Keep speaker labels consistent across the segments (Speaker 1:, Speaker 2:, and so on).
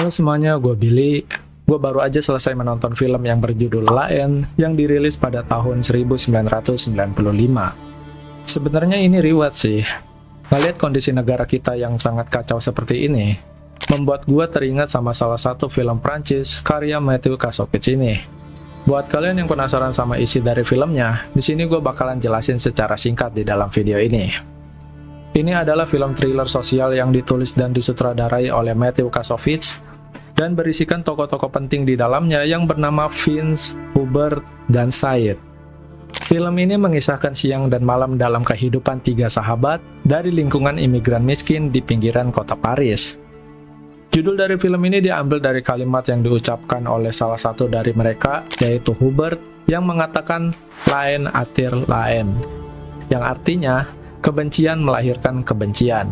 Speaker 1: Halo semuanya, gue Billy. Gue baru aja selesai menonton film yang berjudul Laen yang dirilis pada tahun 1995. Sebenarnya ini reward sih. Ngeliat kondisi negara kita yang sangat kacau seperti ini, membuat gue teringat sama salah satu film Prancis karya Matthew Kassovitz ini. Buat kalian yang penasaran sama isi dari filmnya, di sini gue bakalan jelasin secara singkat di dalam video ini. Ini adalah film thriller sosial yang ditulis dan disutradarai oleh Matthew Kassovitz dan berisikan tokoh-tokoh penting di dalamnya yang bernama Vince, Hubert, dan Said. Film ini mengisahkan siang dan malam dalam kehidupan tiga sahabat dari lingkungan imigran miskin di pinggiran kota Paris. Judul dari film ini diambil dari kalimat yang diucapkan oleh salah satu dari mereka, yaitu Hubert, yang mengatakan "Laen attire laen", yang artinya kebencian melahirkan kebencian.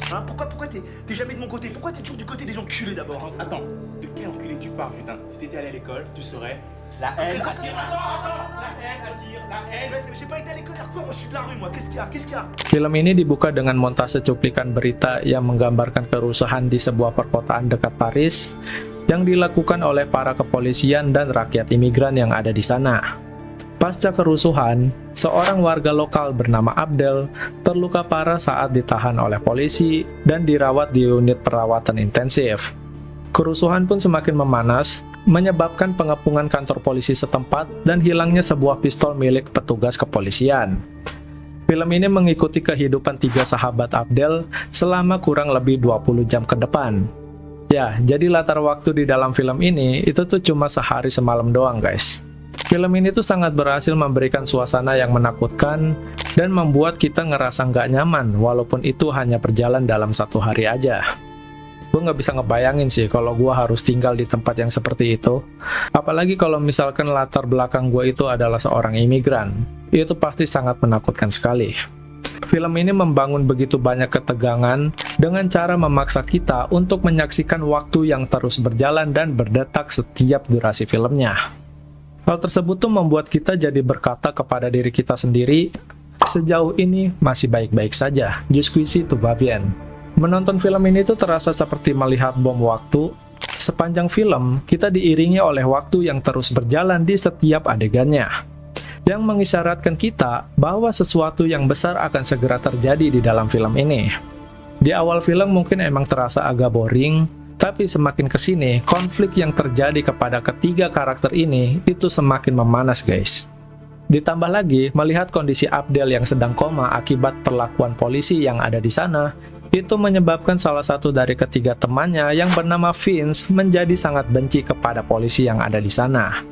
Speaker 2: Pourquoi t'es jamais de mon côté? Pourquoi t'es toujours du côté des enculés d'abord?
Speaker 3: Attends, de quel enculé tu parles, putain? Si t'étais allé à l'école, tu saurais. La haine attire. Attends, la haine attire, la haine.
Speaker 2: Mais j'ai pas été à l'école hier quoi? Moi je suis de la rue moi. Qu'est-ce qu'il y a?
Speaker 1: Film ini dibuka dengan montase cuplikan berita yang menggambarkan kerusuhan di sebuah perkotaan dekat Paris yang dilakukan oleh para kepolisian dan rakyat imigran yang ada di sana. Pasca kerusuhan, seorang warga lokal bernama Abdel terluka parah saat ditahan oleh polisi dan dirawat di unit perawatan intensif. Kerusuhan pun semakin memanas, menyebabkan pengepungan kantor polisi setempat dan hilangnya sebuah pistol milik petugas kepolisian. Film ini mengikuti kehidupan tiga sahabat Abdel selama kurang lebih 20 jam ke depan. Ya, jadi latar waktu di dalam film ini itu tuh cuma sehari semalam doang guys. Film ini tuh sangat berhasil memberikan suasana yang menakutkan dan membuat kita ngerasa nggak nyaman walaupun itu hanya berjalan dalam satu hari aja. Gue nggak bisa ngebayangin sih kalau gue harus tinggal di tempat yang seperti itu. Apalagi kalau misalkan latar belakang gue itu adalah seorang imigran. Itu pasti sangat menakutkan sekali. Film ini membangun begitu banyak ketegangan dengan cara memaksa kita untuk menyaksikan waktu yang terus berjalan dan berdetak setiap durasi filmnya. Hal tersebut tuh membuat kita jadi berkata kepada diri kita sendiri, sejauh ini masih baik-baik saja, jusqu'ici tout va bien. Menonton film ini tuh terasa seperti melihat bom waktu. Sepanjang film, kita diiringi oleh waktu yang terus berjalan di setiap adegannya, yang mengisyaratkan kita bahwa sesuatu yang besar akan segera terjadi di dalam film ini. Di awal film mungkin emang terasa agak boring, tapi semakin kesini, konflik yang terjadi kepada ketiga karakter ini itu semakin memanas guys. Ditambah lagi, melihat kondisi Abdel yang sedang koma akibat perlakuan polisi yang ada di sana, itu menyebabkan salah satu dari ketiga temannya yang bernama Vince menjadi sangat benci kepada polisi yang ada di sana.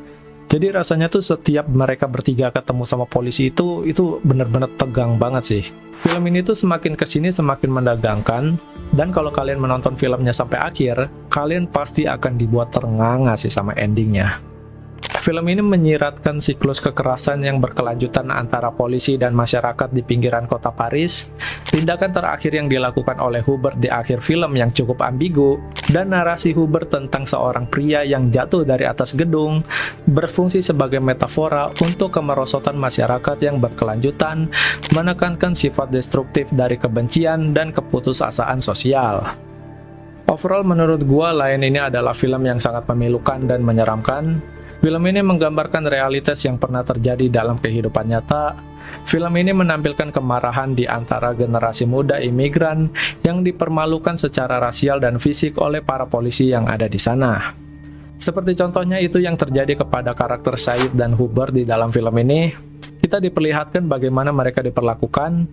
Speaker 1: Jadi rasanya tuh setiap mereka bertiga ketemu sama polisi itu bener-bener tegang banget sih. Film ini tuh semakin kesini semakin menegangkan, dan kalau kalian menonton filmnya sampai akhir, kalian pasti akan dibuat ternganga sih sama endingnya. Film ini menyiratkan siklus kekerasan yang berkelanjutan antara polisi dan masyarakat di pinggiran kota Paris, tindakan terakhir yang dilakukan oleh Hubert di akhir film yang cukup ambigu, dan narasi Hubert tentang seorang pria yang jatuh dari atas gedung, berfungsi sebagai metafora untuk kemerosotan masyarakat yang berkelanjutan, menekankan sifat destruktif dari kebencian dan keputusasaan sosial. Overall menurut gua, Laen ini adalah film yang sangat memilukan dan menyeramkan. Film ini menggambarkan realitas yang pernah terjadi dalam kehidupan nyata. Film ini menampilkan kemarahan di antara generasi muda imigran yang dipermalukan secara rasial dan fisik oleh para polisi yang ada di sana. Seperti contohnya itu yang terjadi kepada karakter Said dan Hubert di dalam film ini. Kita diperlihatkan bagaimana mereka diperlakukan.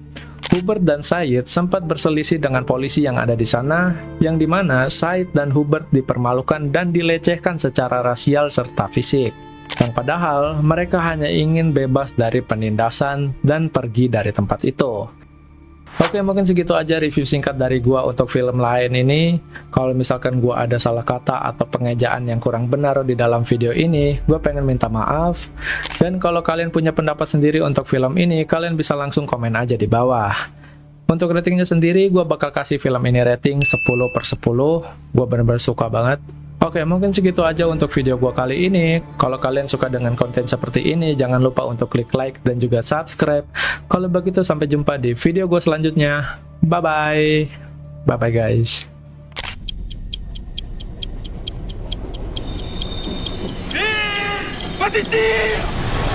Speaker 1: Hubert dan Said sempat berselisih dengan polisi yang ada di sana, yang dimana Said dan Hubert dipermalukan dan dilecehkan secara rasial serta fisik. Yang padahal mereka hanya ingin bebas dari penindasan dan pergi dari tempat itu. Oke, mungkin segitu aja review singkat dari gua untuk film Laen ini. Kalau misalkan gua ada salah kata atau pengejaan yang kurang benar di dalam video ini, gua pengen minta maaf. Dan kalau kalian punya pendapat sendiri untuk film ini, kalian bisa langsung komen aja di bawah. Untuk ratingnya sendiri, gua bakal kasih film ini rating 10/10. Gua bener-bener suka banget. Oke, mungkin segitu aja untuk video gua kali ini. Kalau kalian suka dengan konten seperti ini, jangan lupa untuk klik like dan juga subscribe. Kalau begitu, sampai jumpa di video gua selanjutnya. Bye-bye. Bye-bye guys.
Speaker 3: Vas-y, tire!